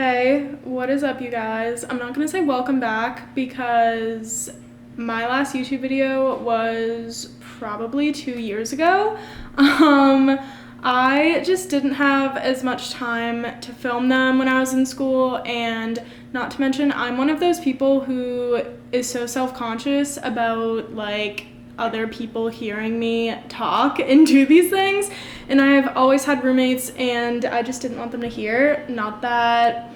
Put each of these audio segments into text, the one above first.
Hey, what is up, you guys? I'm not gonna say welcome back because my last YouTube video was probably 2 years ago. I just didn't have as much time to film them when I was in school, and not to mention I'm one of those people who is so self-conscious about like other people hearing me talk and do these things, and I've always had roommates and I just didn't want them to hear. Not that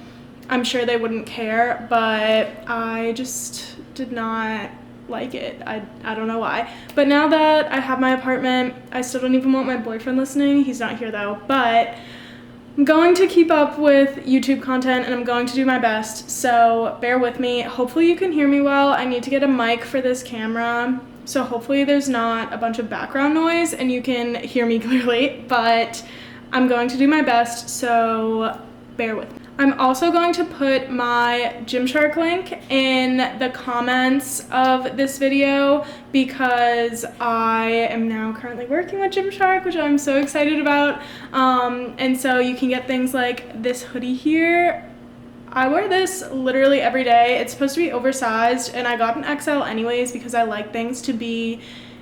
I'm sure they wouldn't care, but I just did not like it. I don't know why. But now that I have my apartment, I still don't even want my boyfriend listening. He's not here though, but I'm going to keep up with YouTube content and I'm going to do my best, so bear with me. Hopefully you can hear me well. I need to get a mic for this camera, so hopefully there's not a bunch of background noise and you can hear me clearly, but I'm going to do my best, so bear with me. I'm also going to put my Gymshark link in the comments of this video because I am now currently working with Gymshark, which I'm so excited about. And so you can get things like this hoodie here. I wear this literally every day. It's supposed to be oversized and I got an XL anyways because I like things to be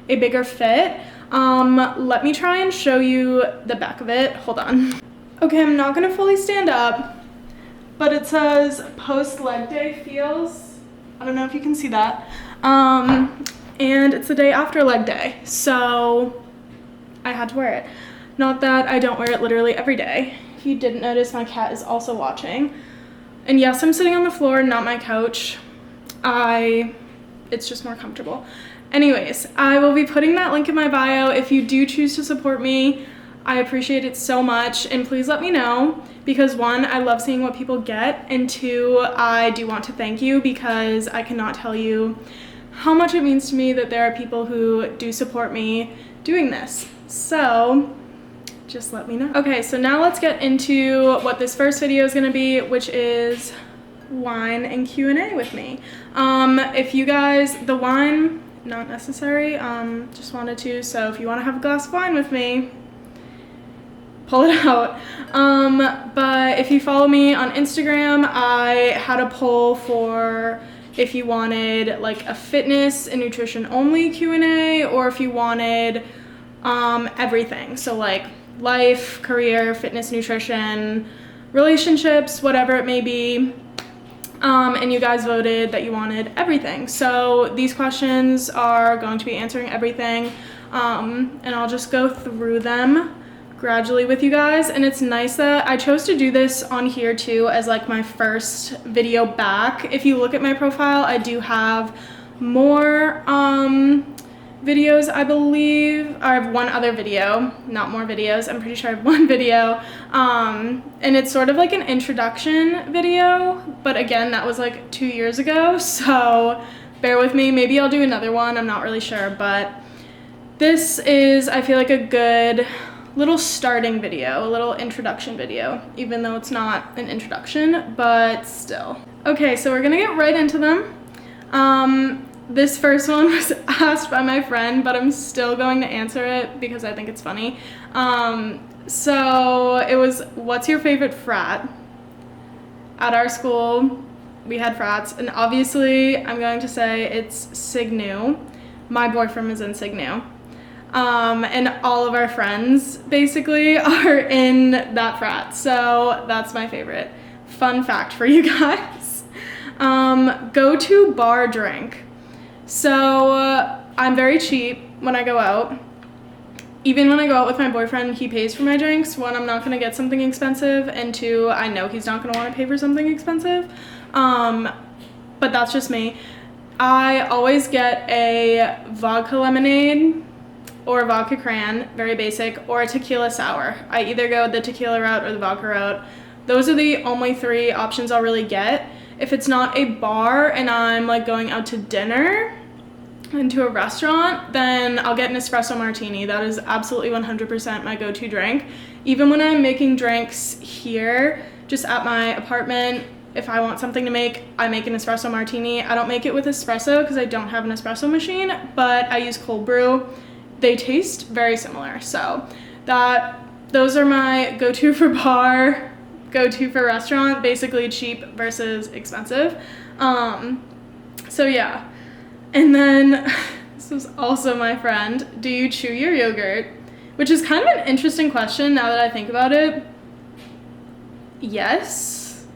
a bigger fit. Let me try and show you the back of it. Hold on. Okay, I'm not gonna fully stand up, but it says post leg day feels. I don't know if you can see that. And it's the day after leg day, so I had to wear it. Not that I don't wear it literally every day. If you didn't notice, my cat is also watching. And yes, I'm sitting on the floor, not my couch. It's just more comfortable. Anyways, I will be putting that link in my bio. If you do choose to support me, I appreciate it so much, and please let me know because one, I love seeing what people get, and two, I do want to thank you because I cannot tell you how much it means to me that there are people who do support me doing this. So just let me know. Okay, so now let's get into what this first video is gonna be, which is wine and Q&A with me. If you guys, the wine, not necessary, just wanted to, so if you wanna have a glass of wine with me, pull it out. But if you follow me on Instagram, I had a poll for if you wanted like a fitness and nutrition only Q&A or if you wanted everything. So like life, career, fitness, nutrition, relationships, whatever it may be. And you guys voted that you wanted everything. So these questions are going to be answering everything. And I'll just go through them gradually with you guys, and it's nice that I chose to do this on here too as like my first video back. If you look at my profile, I do have more videos. I believe I have one other video, not more videos. I'm pretty sure I have one video, and it's sort of like an introduction video, but again, that was like 2 years ago, so bear with me. Maybe I'll do another one, I'm not really sure, but this is, I feel like, a good little starting video, a little introduction video, even though it's not an introduction, but still. Okay, so we're gonna get right into them. This first one was asked by my friend, but I'm still going to answer it because I think it's funny. So it was, what's your favorite frat? At our school, we had frats, and obviously I'm going to say it's Sig Nu. My boyfriend is in Sig Nu. And all of our friends basically are in that frat, so that's my favorite. Fun fact for you guys. Go-to bar drink. So I'm very cheap when I go out. Even when I go out with my boyfriend, he pays for my drinks. One, I'm not gonna get something expensive, and two, I know he's not gonna want to pay for something expensive. But that's just me. I always get a vodka lemonade or a vodka cran, very basic, or a tequila sour. I either go the tequila route or the vodka route. Those are the only three options I'll really get. If it's not a bar and I'm like going out to dinner into a restaurant, then I'll get an espresso martini. That is absolutely 100% my go-to drink. Even when I'm making drinks here, just at my apartment, if I want something to make, I make an espresso martini. I don't make it with espresso because I don't have an espresso machine, but I use cold brew. They taste very similar, so those are my go-to for bar. go-to for restaurant, basically cheap versus expensive. So yeah. And then this was also my friend, do you chew your yogurt? Which is kind of an interesting question now that I think about it. Yes.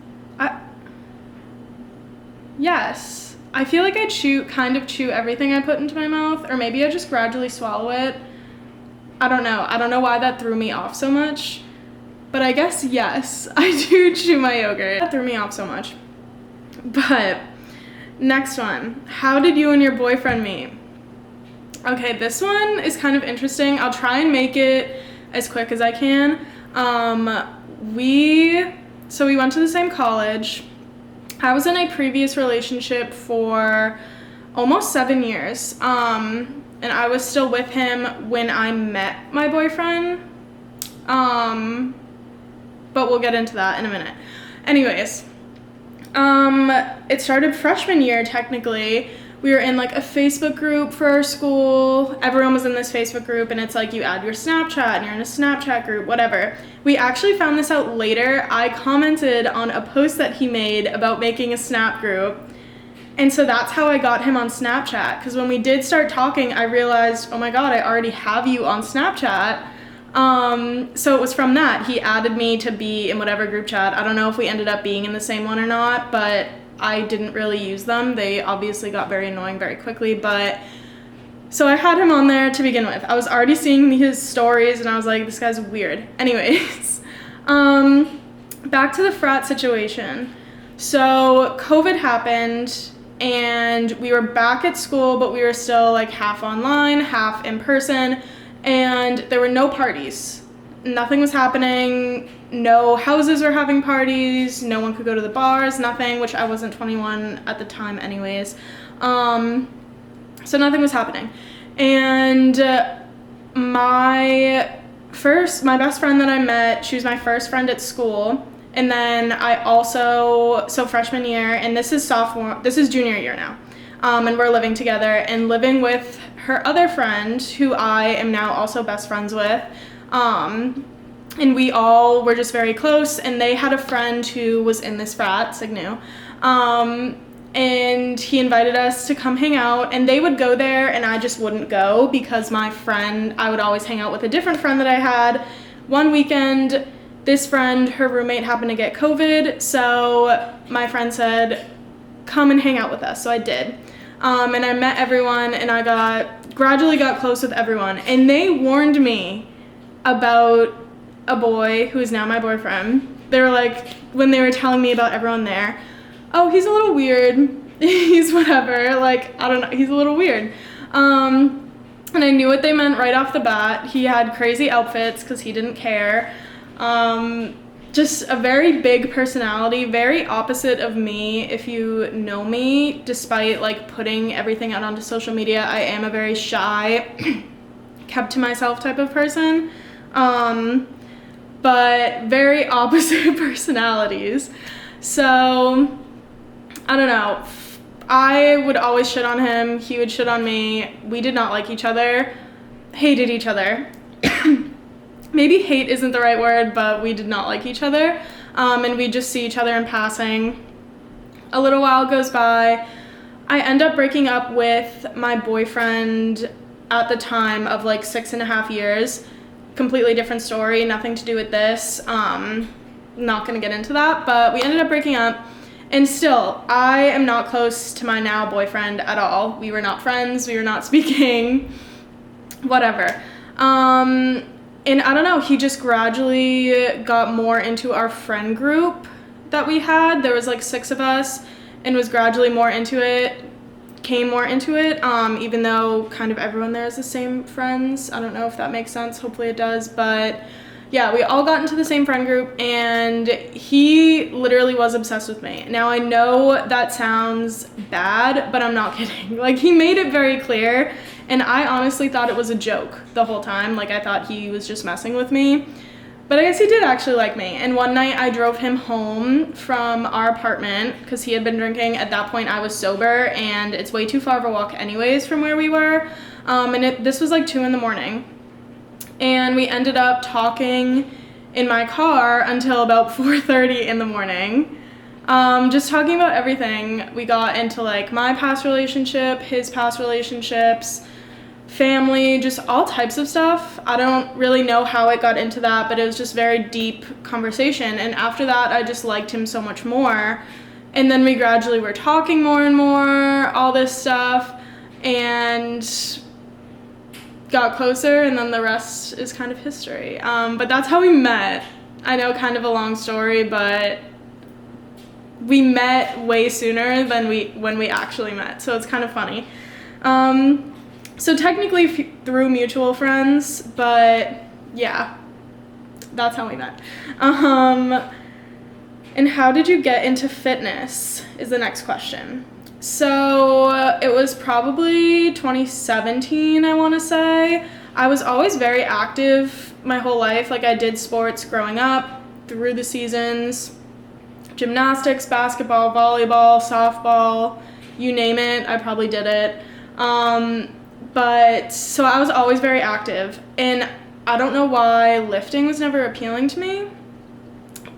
Yes. I feel like I kind of chew everything I put into my mouth, or maybe I just gradually swallow it. I don't know. I don't know why that threw me off so much, but I guess yes, I do chew my yogurt. That threw me off so much. But next one, how did you and your boyfriend meet? Okay, this one is kind of interesting. I'll try and make it as quick as I can. We went to the same college. I was in a previous relationship for almost 7 years. And I was still with him when I met my boyfriend. But we'll get into that in a minute. Anyways, it started freshman year, technically. We were in like a Facebook group for our school. Everyone was in this Facebook group, and it's like you add your Snapchat and you're in a Snapchat group, whatever. We actually found this out later. I commented on a post that he made about making a Snap group. And so that's how I got him on Snapchat, because when we did start talking, I realized, oh my God, I already have you on Snapchat. So it was from that. He added me to be in whatever group chat. I don't know if we ended up being in the same one or not, but I didn't really use them. They obviously got very annoying very quickly, but so I had him on there to begin with. I was already seeing his stories and I was like, this guy's weird. Anyways, back to the frat situation. So COVID happened and we were back at school, but we were still like half online, half in person, and there were no parties. Nothing was happening. No houses were having parties. No one could go to the bars, nothing, which I wasn't 21 at the time anyways. So nothing was happening. And my best friend that I met, she was my first friend at school. And then I also, so freshman year, and this is junior year now. And we're living together and living with her other friend, who I am now also best friends with. And we all were just very close, and they had a friend who was in this frat, Signu. And he invited us to come hang out, and they would go there and I just wouldn't go because I would always hang out with a different friend that I had. One weekend, this friend, her roommate happened to get COVID, so my friend said, come and hang out with us, so I did. And I met everyone, and I gradually got close with everyone, and they warned me about a boy who is now my boyfriend. They were like, when they were telling me about everyone there, oh, he's a little weird, he's whatever, like, I don't know, he's a little weird. And I knew what they meant right off the bat. He had crazy outfits because he didn't care. Just a very big personality, very opposite of me. If you know me, despite like putting everything out onto social media, I am a very shy, kept to myself type of person. But very opposite personalities. So, I don't know. I would always shit on him. He would shit on me. We did not like each other. Hated each other. Maybe hate isn't the right word, but we did not like each other. And we'd just see each other in passing. A little while goes by. I end up breaking up with my boyfriend at the time of like 6.5 years. Completely different story, nothing to do with this. Not gonna get into that, but we ended up breaking up. And still, I am not close to my now boyfriend at all. We were not friends, we were not speaking, whatever. And I don't know, he just gradually got more into our friend group that we had. There was like 6 of us, and was gradually more into it, even though kind of everyone there is the same friends. I don't know if that makes sense, hopefully it does, but yeah, we all got into the same friend group, and he literally was obsessed with me. Now, I know that sounds bad, but I'm not kidding. Like, he made it very clear, and I honestly thought it was a joke the whole time. Like, I thought he was just messing with me, but I guess he did actually like me. And one night I drove him home from our apartment because he had been drinking. At that point, I was sober, and it's way too far of a walk anyways from where we were. This was like 2 a.m. And we ended up talking in my car until about 4:30 in the morning. Just talking about everything. We got into like my past relationship, his past relationships, family, just all types of stuff. I don't really know how it got into that, but it was just very deep conversation. And after that, I just liked him so much more. And then we gradually were talking more and more, all this stuff, and got closer, and then the rest is kind of history. But that's how we met. I know, kind of a long story, but we met way sooner than when we actually met, so it's kind of funny. So technically through mutual friends, but yeah, that's how we met. And how did you get into fitness is the next question. So it was probably 2017, I want to say. I was always very active my whole life. Like, I did sports growing up through the seasons. Gymnastics, basketball, volleyball, softball, you name it, I probably did it. But so I was always very active, and I don't know why lifting was never appealing to me,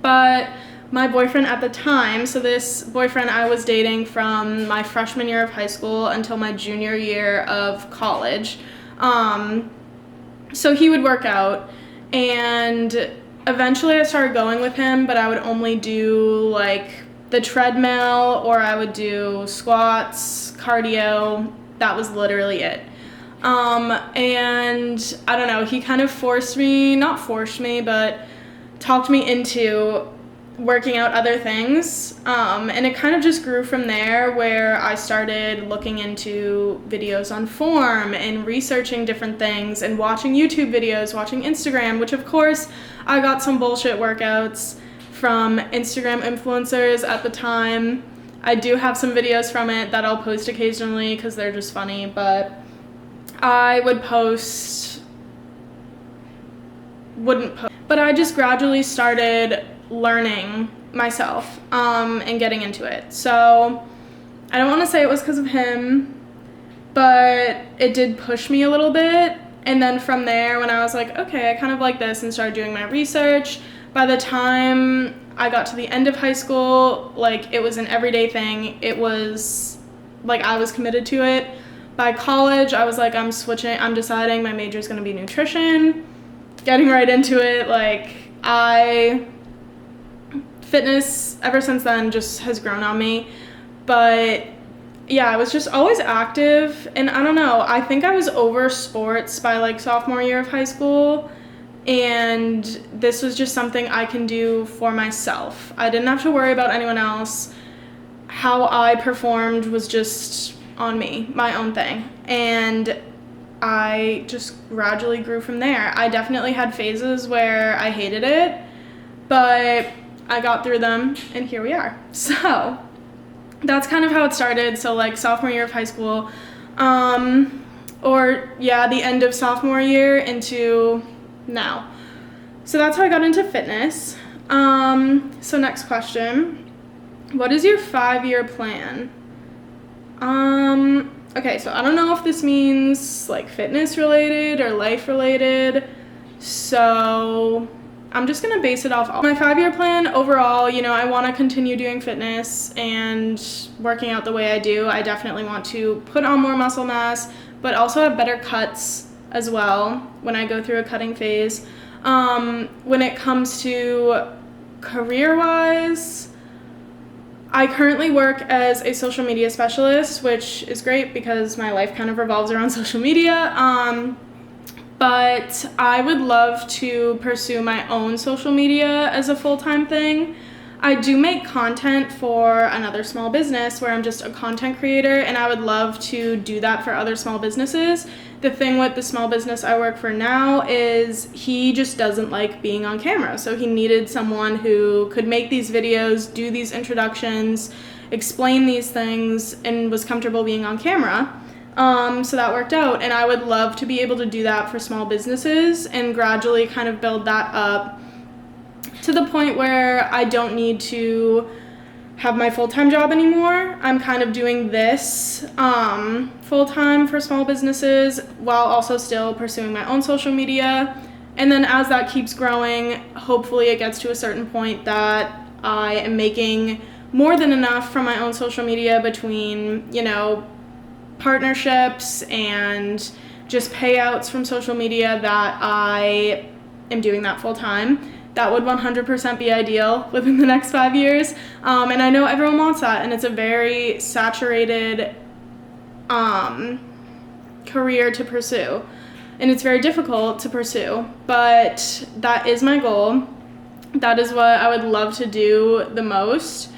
but my boyfriend at the time, so this boyfriend I was dating from my freshman year of high school until my junior year of college, so he would work out, and eventually I started going with him, but I would only do like the treadmill, or I would do squats, cardio. That was literally it. And I don't know, he kind of not forced me, but talked me into working out other things. And it kind of just grew from there, where I started looking into videos on form and researching different things and watching YouTube videos, watching Instagram, which of course I got some bullshit workouts from Instagram influencers at the time. I do have some videos from it that I'll post occasionally because they're just funny, but I wouldn't post. But I just gradually started learning myself and getting into it. So I don't want to say it was because of him, but it did push me a little bit. And then from there, when I was like, okay, I kind of like this, and started doing my research, by the time I got to the end of high school, like, it was an everyday thing. It was like I was committed to it. By college, I was like, I'm deciding my major is going to be nutrition, getting right into it. Like, fitness ever since then just has grown on me. But yeah, I was just always active, and I don't know, I think I was over sports by like sophomore year of high school, and this was just something I can do for myself. I didn't have to worry about anyone else. How I performed was just on me, my own thing, and I just gradually grew from there. I definitely had phases where I hated it, but I got through them, and here we are. So that's kind of how it started. So like sophomore year of high school, the end of sophomore year into now. So that's how I got into fitness. So next question, what is your 5-year plan? Okay, so I don't know if this means like fitness related or life related, so I'm just gonna base it off my 5-year plan. Overall, you know, I want to continue doing fitness and working out the way I do. I definitely want to put on more muscle mass, but also have better cuts as well when I go through a cutting phase. When it comes to career-wise, I currently work as a social media specialist, which is great because my life kind of revolves around social media. But I would love to pursue my own social media as a full-time thing. I do make content for another small business where I'm just a content creator, and I would love to do that for other small businesses. The thing with the small business I work for now is he just doesn't like being on camera. So he needed someone who could make these videos, do these introductions, explain these things, and was comfortable being on camera. So that worked out, and I would love to be able to do that for small businesses and gradually kind of build that up to the point where I don't need to have my full-time job anymore. I'm kind of doing this full-time for small businesses while also still pursuing my own social media And then as that keeps growing, hopefully it gets to a certain point that I am making more than enough from my own social media between, you know, partnerships and just payouts from social media that I am doing that full time. That would 100% be ideal within the next 5 years. And I know everyone wants that, and it's a very saturated career to pursue. And it's very difficult to pursue, but that is my goal. That is what I would love to do the most.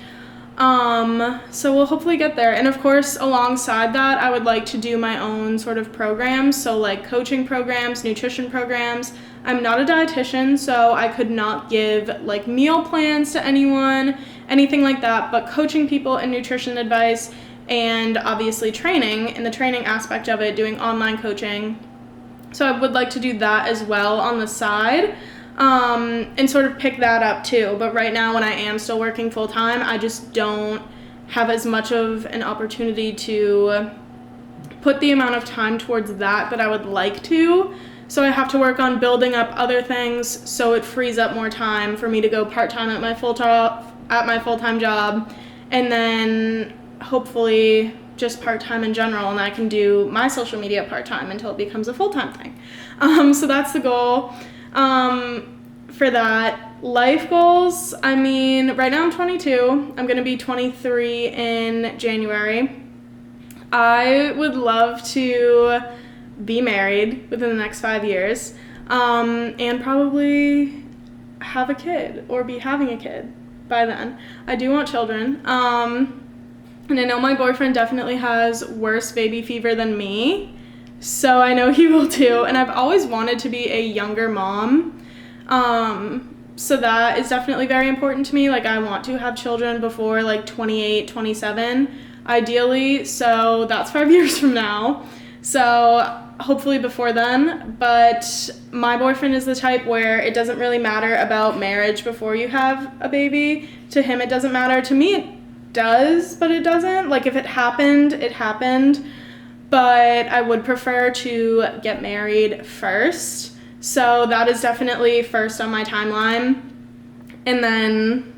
So we'll hopefully get there. And of course, alongside that, I would like to do my own sort of programs. So like coaching programs, nutrition programs. I'm not a dietitian, so I could not give like meal plans to anyone, anything like that, but coaching people in nutrition advice and obviously training, in the training aspect of it, doing online coaching. So I would like to do that as well on the side. And sort of pick that up too. But right now, when I am still working full time, I just don't have as much of an opportunity to put the amount of time towards that I would like to. So I have to work on building up other things so it frees up more time for me to go part-time at my full-time job, and then hopefully just part-time in general, and I can do my social media part-time until it becomes a full-time thing. So that's the goal. For that. Life goals, I mean, right now I'm 22. I'm going to be 23 in January. I would love to be married within the next 5 years, and probably have a kid or be having a kid by then. I do want children. And I know my boyfriend definitely has worse baby fever than me, so I know he will too. And I've always wanted to be a younger mom. So that is definitely very important to me. Like, I want to have children before like 28, 27, ideally. So that's 5 years from now. So hopefully before then. But my boyfriend is the type where it doesn't really matter about marriage before you have a baby. To him, it doesn't matter. To me, it does, but it doesn't. Like, if it happened, it happened. But I would prefer to get married first. So that is definitely first on my timeline, and then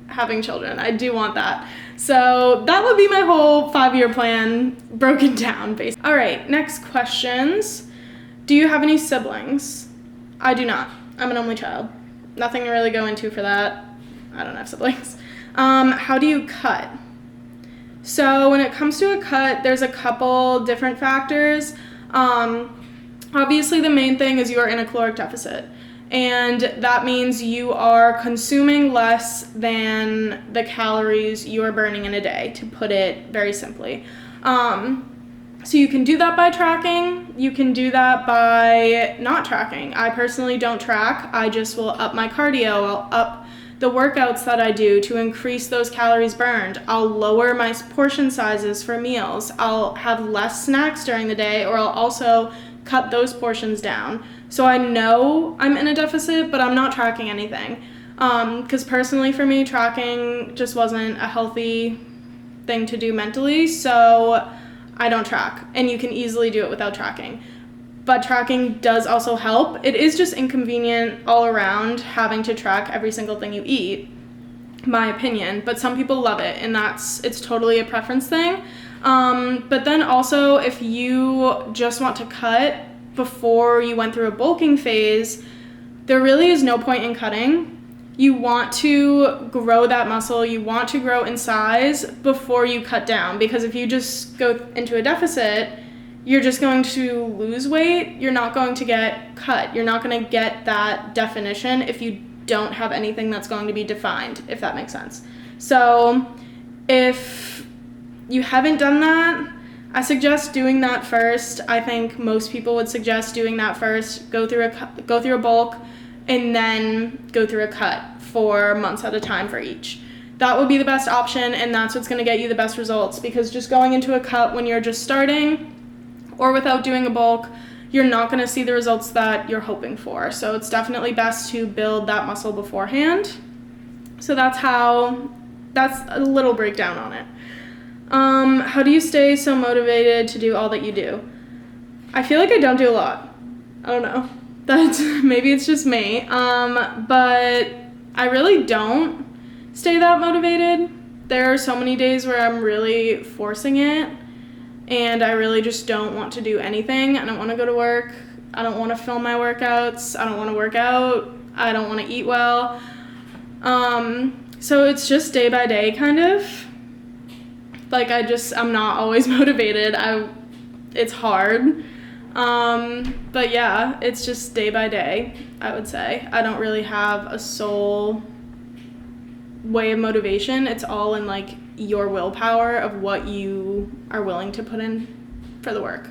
having children. I do want that. So that would be my whole 5-year plan broken down, basically. All right, next questions. Do you have any siblings? I do not. I'm an only child. Nothing to really go into for that. I don't have siblings. How do you cut? So when it comes to a cut, there's a couple different factors. Obviously, the main thing is you are in a caloric deficit, and that means you are consuming less than the calories you are burning in a day, to put it very simply. So you can do that by tracking. You can do that by not tracking. I personally don't track. I just will up my cardio. I'll up the workouts that I do to increase those calories burned. I'll lower my portion sizes for meals. I'll have less snacks during the day, or I'll also cut those portions down. So I know I'm in a deficit, but I'm not tracking anything. Because personally for me, tracking just wasn't a healthy thing to do mentally, so I don't track. And you can easily do it without tracking. But tracking does also help. It is just inconvenient all around having to track every single thing you eat, my opinion. But some people love it, and it's totally a preference thing. But then also, if you just want to cut before you went through a bulking phase, there really is no point in cutting. You want to grow that muscle, you want to grow in size before you cut down, because if you just go into a deficit, you're just going to lose weight. You're not going to get cut. You're not going to get that definition if you don't have anything that's going to be defined, if that makes sense. So if you haven't done that, I suggest doing that first. I think most people would suggest doing that first. Go through a bulk, and then go through a cut for months at a time for each. That would be the best option, and that's what's going to get you the best results, because just going into a cut when you're just starting or without doing a bulk, you're not going to see the results that you're hoping for. So it's definitely best to build that muscle beforehand. So that's a little breakdown on it. How do you stay so motivated to do all that you do? I feel like I don't do a lot. I don't know. That's maybe it's just me. But I really don't stay that motivated. There are so many days where I'm really forcing it and I really just don't want to do anything. I don't want to go to work. I don't want to film my workouts. I don't want to work out. I don't want to eat well. So it's just day by day kind of. Like I'm not always motivated. It's hard. But yeah, it's just day by day, I would say. I don't really have a sole way of motivation. It's all in like your willpower of what you are willing to put in for the work.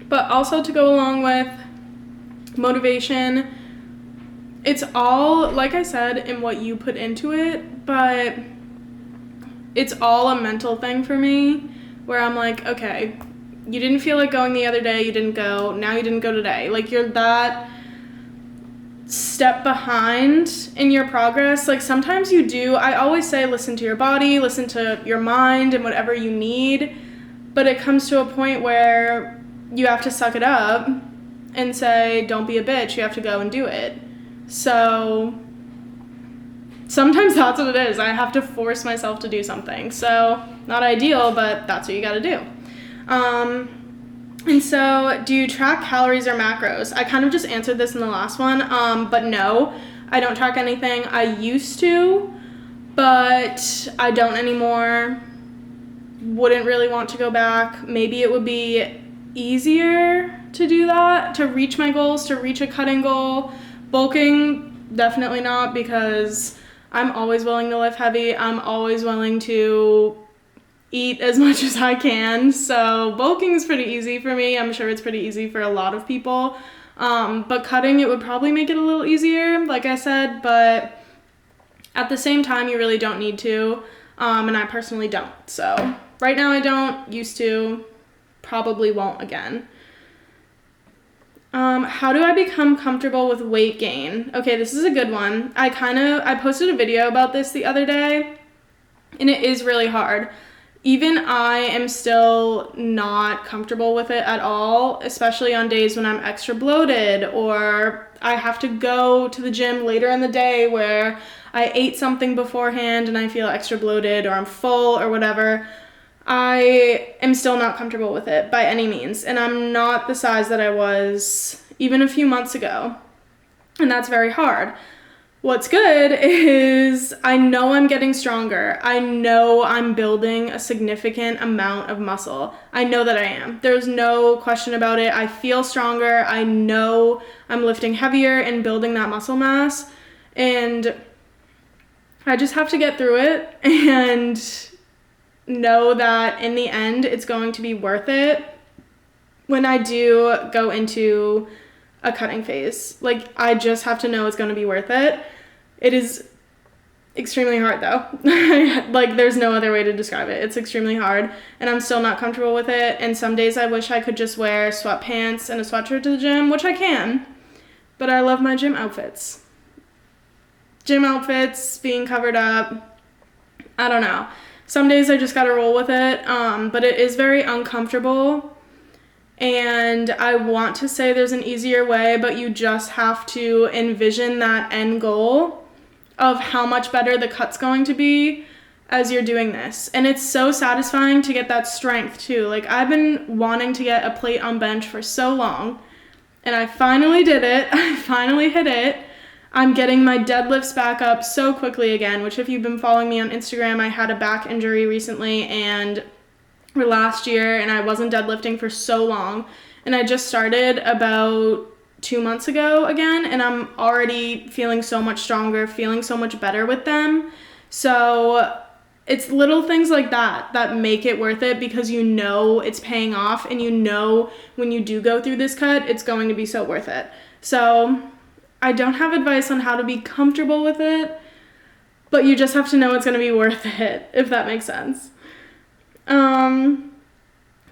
But also to go along with motivation, it's all, like I said, in what you put into it, but it's all a mental thing for me where I'm like, okay, you didn't feel like going the other day, you didn't go, now you didn't go today. Like you're that step behind in your progress. Like sometimes you do, I always say listen to your body, listen to your mind and whatever you need, but it comes to a point where you have to suck it up and say don't be a bitch, you have to go and do it. So sometimes that's what it is. I have to force myself to do something. So not ideal, but that's what you got to do. And so do you track calories or macros? I kind of just answered this in the last one, but no, I don't track anything. I used to, but I don't anymore. Wouldn't really want to go back. Maybe it would be easier to do that, to reach my goals, to reach a cutting goal. Bulking, definitely not, because I'm always willing to lift heavy. I'm always willing to eat as much as I can. So bulking is pretty easy for me. I'm sure it's pretty easy for a lot of people. But cutting, it would probably make it a little easier, like I said, but at the same time, you really don't need to. And I personally don't. So right now I don't, used to, probably won't again. How do I become comfortable with weight gain? Okay, this is a good one. I posted a video about this the other day, and it is really hard. Even I am still not comfortable with it at all, especially on days when I'm extra bloated or I have to go to the gym later in the day where I ate something beforehand and I feel extra bloated or I'm full or whatever. I am still not comfortable with it by any means, and I'm not the size that I was even a few months ago, and that's very hard. What's good is I know I'm getting stronger. I know I'm building a significant amount of muscle. I know that I am. There's no question about it. I feel stronger. I know I'm lifting heavier and building that muscle mass, and I just have to get through it and know that in the end it's going to be worth it when I do go into a cutting phase. Like, I just have to know it's going to be worth it. It is extremely hard though. Like, there's no other way to describe it. It's extremely hard and I'm still not comfortable with it, and some days I wish I could just wear sweatpants and a sweatshirt to the gym, which I can, but I love my gym outfits. Gym outfits, being covered up, I don't know. Some days I just gotta roll with it, but it is very uncomfortable, and I want to say there's an easier way, but you just have to envision that end goal of how much better the cut's going to be as you're doing this. And it's so satisfying to get that strength too. Like, I've been wanting to get a plate on bench for so long, and I finally did it. I finally hit it. I'm getting my deadlifts back up so quickly again, which if you've been following me on Instagram, I had a back injury recently or last year, and I wasn't deadlifting for so long. And I just started about 2 months ago again, and I'm already feeling so much stronger, feeling so much better with them. So it's little things like that that make it worth it, because you know it's paying off, and you know when you do go through this cut, it's going to be so worth it. So I don't have advice on how to be comfortable with it, but you just have to know it's going to be worth it, if that makes sense.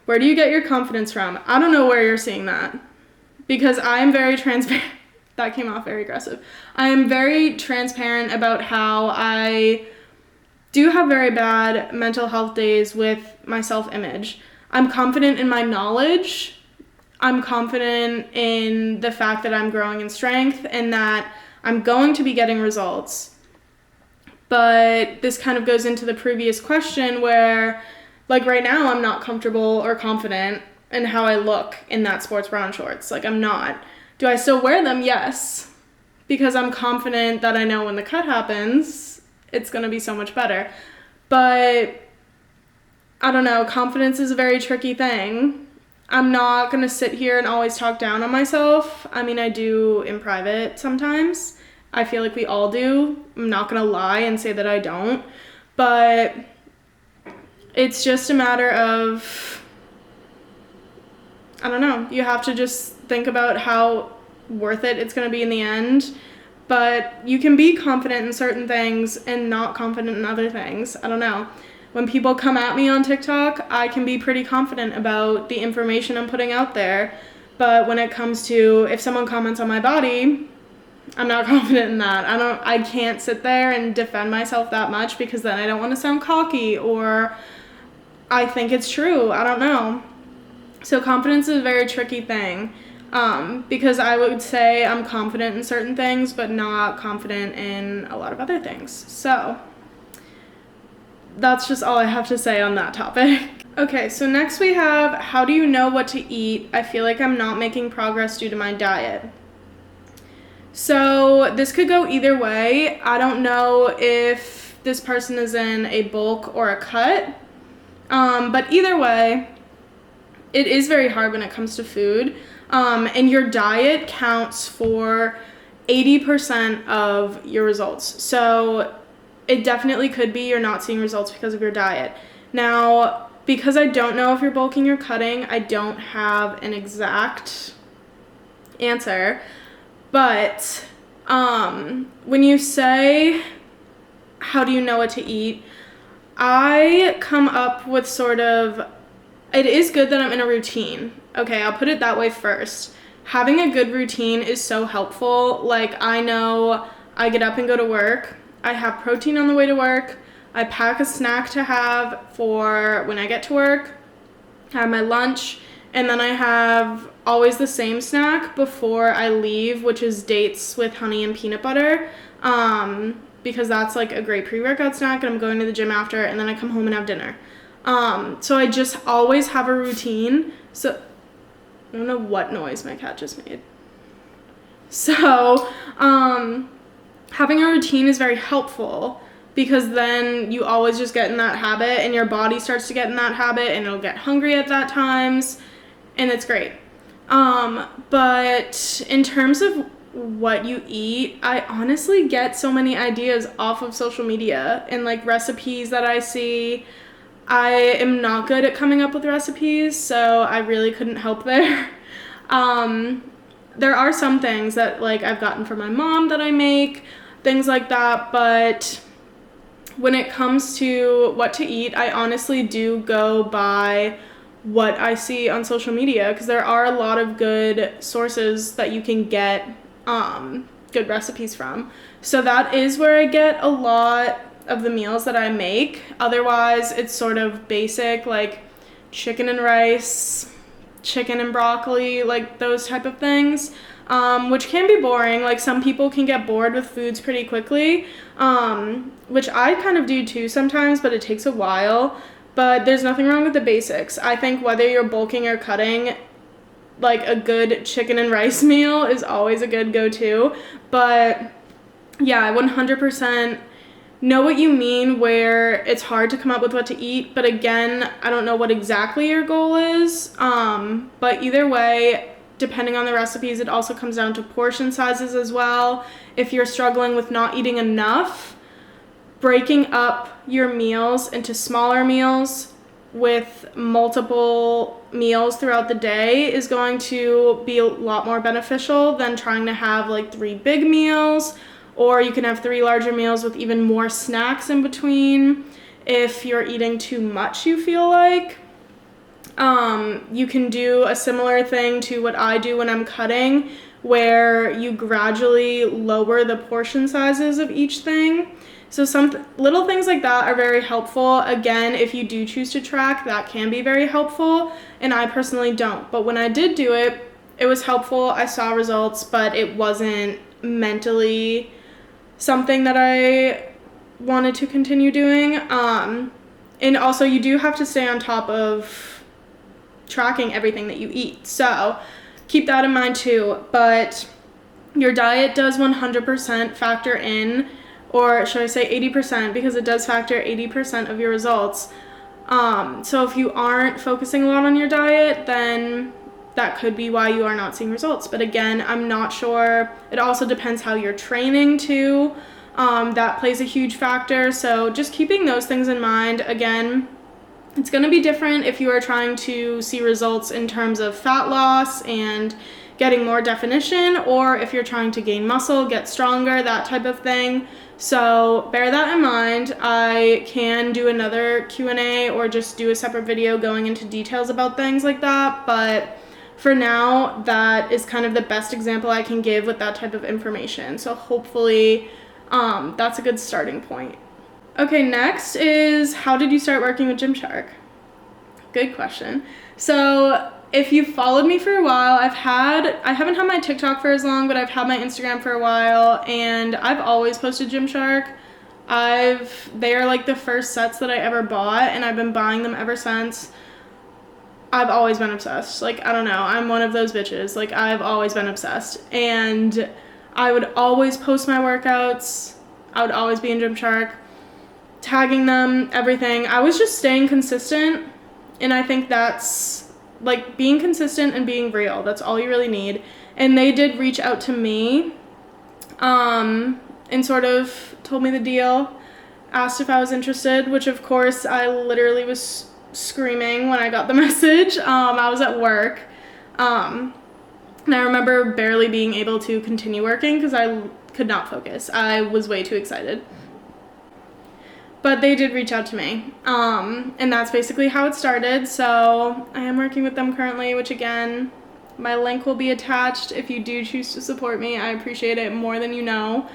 Where do you get your confidence from? I don't know where you're seeing that, because I am very transparent. That came off very aggressive. I am very transparent about how I do have very bad mental health days with my self-image. I'm confident in my knowledge I'm confident in the fact that I'm growing in strength and that I'm going to be getting results. But this kind of goes into the previous question where, like right now, I'm not comfortable or confident in how I look in that sports bra and shorts. Like I'm not. Do I still wear them? Yes. Because I'm confident that I know when the cut happens, it's going to be so much better. But I don't know, confidence is a very tricky thing. I'm not going to sit here and always talk down on myself. I mean, I do in private sometimes. I feel like we all do. I'm not going to lie and say that I don't. But it's just a matter of, I don't know, you have to just think about how worth it it's going to be in the end. But you can be confident in certain things and not confident in other things. I don't know. When people come at me on TikTok, I can be pretty confident about the information I'm putting out there. But when it comes to if someone comments on my body, I'm not confident in that. I can't sit there and defend myself that much because then I don't want to sound cocky or I think it's true. I don't know. So confidence is a very tricky thing. Because I would say I'm confident in certain things, but not confident in a lot of other things. So that's just all I have to say on that topic. Okay, so next we have, how do you know what to eat? I feel like I'm not making progress due to my diet. So this could go either way. I don't know if this person is in a bulk or a cut, but either way, it is very hard when it comes to food. And your diet counts for 80% of your results. So it definitely could be you're not seeing results because of your diet. Now, because I don't know if you're bulking or cutting, I don't have an exact answer. But when you say, how do you know what to eat? I come up with sort of, it is good that I'm in a routine. Okay, I'll put it that way first. Having a good routine is so helpful. Like, I know I get up and go to work. I have protein on the way to work. I pack a snack to have for when I get to work. I have my lunch. And then I have always the same snack before I leave, which is dates with honey and peanut butter. Because that's like a great pre-workout snack. And I'm going to the gym after. And then I come home and have dinner. So I just always have a routine. So I don't know what noise my cat just made. So having a routine is very helpful because then you always just get in that habit and your body starts to get in that habit and it'll get hungry at that times and it's great. But in terms of what you eat, I honestly get so many ideas off of social media and like recipes that I see. I am not good at coming up with recipes, so I really couldn't help there. There are some things that like I've gotten from my mom that I make, things like that, but when it comes to what to eat, I honestly do go by what I see on social media because there are a lot of good sources that you can get good recipes from. So that is where I get a lot of the meals that I make. Otherwise, it's sort of basic, like chicken and rice, chicken and broccoli, like those type of things, which can be boring. Like some people can get bored with foods pretty quickly, which I kind of do too sometimes, but it takes a while. But there's nothing wrong with the basics. I think whether you're bulking or cutting, like a good chicken and rice meal is always a good go-to. But yeah, I 100% know what you mean where it's hard to come up with what to eat, but again, I don't know what exactly your goal is, but either way, depending on the recipes, it also comes down to portion sizes as well. If you're struggling with not eating enough, breaking up your meals into smaller meals with multiple meals throughout the day is going to be a lot more beneficial than trying to have like 3 big meals. Or you can have 3 larger meals with even more snacks in between if you're eating too much, you feel like. You can do a similar thing to what I do when I'm cutting, where you gradually lower the portion sizes of each thing. So some little things like that are very helpful. Again, if you do choose to track, that can be very helpful, and I personally don't. But when I did do it, it was helpful. I saw results, but it wasn't mentally something that I wanted to continue doing. And also you do have to stay on top of tracking everything that you eat. So keep that in mind too. But your diet does 100% factor in, or should I say 80%, because it does factor 80% of your results. So if you aren't focusing a lot on your diet, then that could be why you are not seeing results. But again, I'm not sure. It also depends how you're training too. That plays a huge factor. So just keeping those things in mind. Again, it's going to be different if you are trying to see results in terms of fat loss and getting more definition, or if you're trying to gain muscle, get stronger, that type of thing. So bear that in mind. I can do another Q&A or just do a separate video going into details about things like that. But for now, that is kind of the best example I can give with that type of information. So hopefully that's a good starting point. Okay, next is, how did you start working with Gymshark? Good question. So if you've followed me for a while, I haven't had my TikTok for as long, but I've had my Instagram for a while, and I've always posted Gymshark. They are like the first sets that I ever bought, and I've been buying them ever since. I've always been obsessed. Like, I don't know, I'm one of those bitches. Like, I've always been obsessed. And I would always post my workouts. I would always be in Gymshark, tagging them, everything. I was just staying consistent, and I think that's, like, being consistent and being real. That's all you really need. And they did reach out to me, and sort of told me the deal, asked if I was interested, which of course I literally was screaming when I got the message. I was at work, and I remember barely being able to continue working because I could not focus. I was way too excited. But they did reach out to me, and that's basically how it started. So I am working with them currently, which again, my link will be attached if you do choose to support me. I appreciate it more than you know.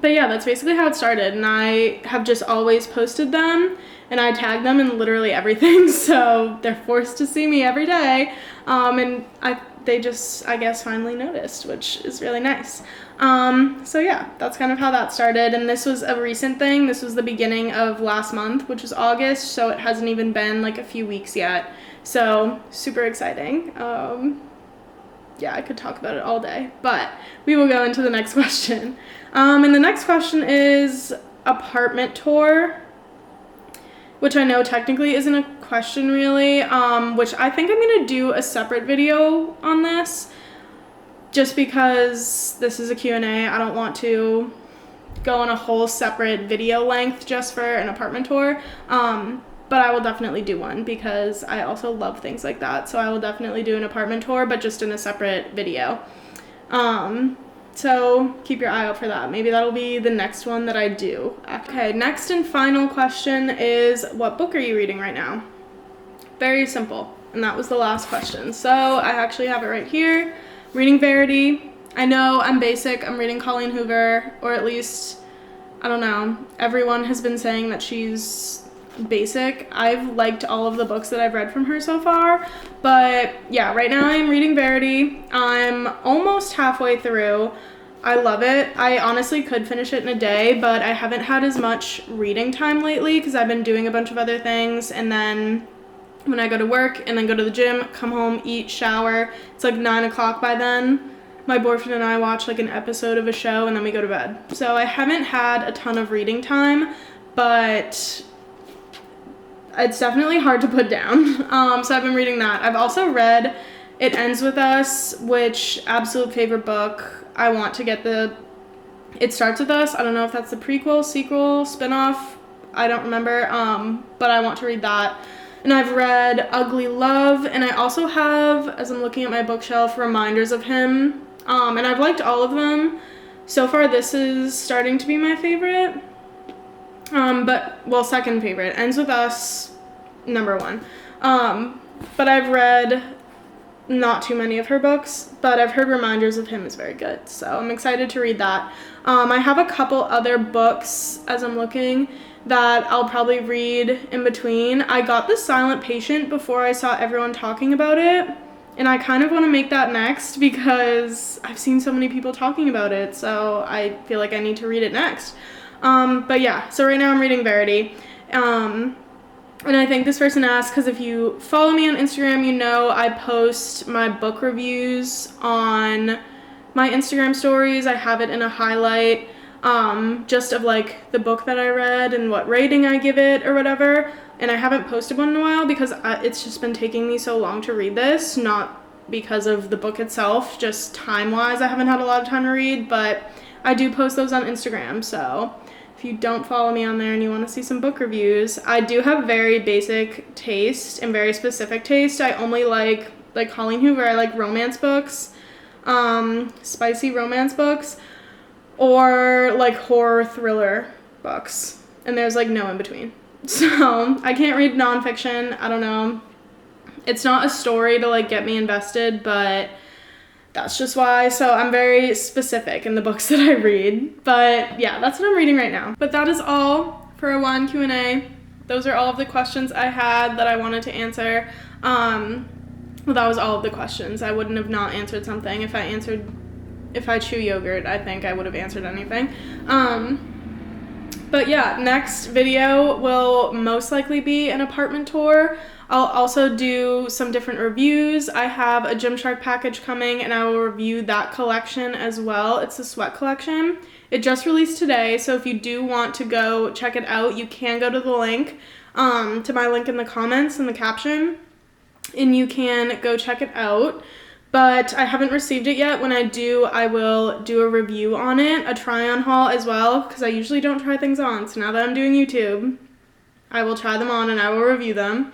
But yeah, that's basically how it started, and I have just always posted them, and I tag them in literally everything, so they're forced to see me every day, and they just, I guess, finally noticed, which is really nice. So yeah, that's kind of how that started, and this was a recent thing. This was the beginning of last month, which was August, so it hasn't even been like a few weeks yet, so super exciting. Yeah, I could talk about it all day, but we will go into the next question. And the next question is apartment tour, which I know technically isn't a question really, which I think I'm going to do a separate video on this, just because this is a Q&A. I don't want to go on a whole separate video length just for an apartment tour. But I will definitely do one because I also love things like that. So I will definitely do an apartment tour, but just in a separate video. So keep your eye out for that. Maybe that'll be the next one that I do. Okay, next and final question is, what book are you reading right now? Very simple. And that was the last question. So I actually have it right here. Reading Verity. I know I'm basic. I'm reading Colleen Hoover, or at least, I don't know. Everyone has been saying that she's basic. I've liked all of the books that I've read from her so far, but yeah, right now I'm reading Verity. I'm almost halfway through. I love it. I honestly could finish it in a day, but I haven't had as much reading time lately because I've been doing a bunch of other things, and then when I go to work and then go to the gym, come home, eat, shower, it's like 9 o'clock by then. My boyfriend and I watch like an episode of a show and then we go to bed. So I haven't had a ton of reading time, but it's definitely hard to put down. So I've been reading that. I've also read It Ends With Us, which absolute favorite book. I want to get the It Starts With Us. I don't know if that's the prequel, sequel, spinoff. I don't remember, but I want to read that. And I've read Ugly Love, and I also have, as I'm looking at my bookshelf, Reminders of Him, and I've liked all of them. So far, this is starting to be my favorite. Second favorite. Ends With Us, number one. But I've read not too many of her books, but I've heard Reminders of Him is very good, so I'm excited to read that. I have a couple other books as I'm looking that I'll probably read in between. I got The Silent Patient before I saw everyone talking about it, and I kind of want to make that next because I've seen so many people talking about it, so I feel like I need to read it next. But yeah, so right now I'm reading Verity. And I think this person asked because if you follow me on Instagram, you know I post my book reviews on my Instagram stories. I have it in a highlight just of like the book that I read and what rating I give it or whatever. And I haven't posted one in a while because it's just been taking me so long to read this, not because of the book itself, just time-wise I haven't had a lot of time to read, but I do post those on Instagram, so if you don't follow me on there and you want to see some book reviews, I do have very basic taste and very specific taste. I only like Colleen Hoover, I like romance books, spicy romance books, or like horror thriller books, and there's like no in between. So I can't read nonfiction. I don't know. It's not a story to like get me invested, but that's just why. So I'm very specific in the books that I read. But yeah, that's what I'm reading right now. But that is all for a wine Q&A. Those are all of the questions I had that I wanted to answer. Well, that was all of the questions. I wouldn't have not answered something. If I chew yogurt, I think I would have answered anything. But yeah, next video will most likely be an apartment tour. I'll also do some different reviews. I have a Gymshark package coming and I will review that collection as well. It's the sweat collection. It just released today, so if you do want to go check it out, you can go to the link, to my link in the comments in the caption, and you can go check it out. But I haven't received it yet. When I do, I will do a review on it, a try-on haul as well, because I usually don't try things on. So now that I'm doing YouTube, I will try them on and I will review them.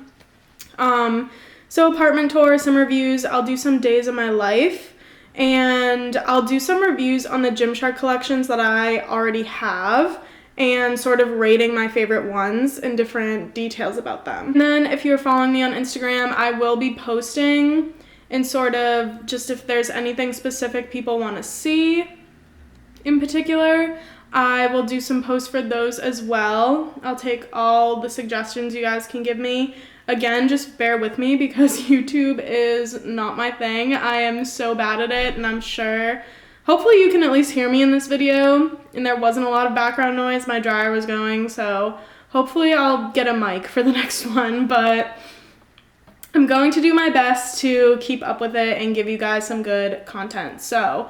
So apartment tour, some reviews, I'll do some days of my life, and I'll do some reviews on the Gymshark collections that I already have, and sort of rating my favorite ones and different details about them. And then if you're following me on Instagram, I will be posting and sort of just if there's anything specific people want to see in particular, I will do some posts for those as well. I'll take all the suggestions you guys can give me. Again, just bear with me because YouTube is not my thing. I am so bad at it, and I'm sure, hopefully you can at least hear me in this video, and there wasn't a lot of background noise. My dryer was going, so hopefully I'll get a mic for the next one, but I'm going to do my best to keep up with it and give you guys some good content. So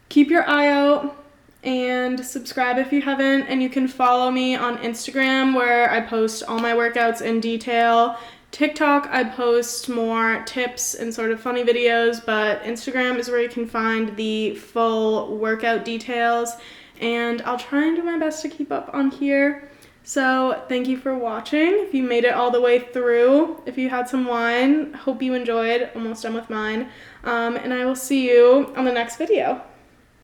keep your eye out and subscribe if you haven't, and you can follow me on Instagram where I post all my workouts in detail. TikTok, I post more tips and sort of funny videos, but Instagram is where you can find the full workout details, and I'll try and do my best to keep up on here. So thank you for watching. If you made it all the way through, if you had some wine, hope you enjoyed. Almost done with mine. And I will see you on the next video.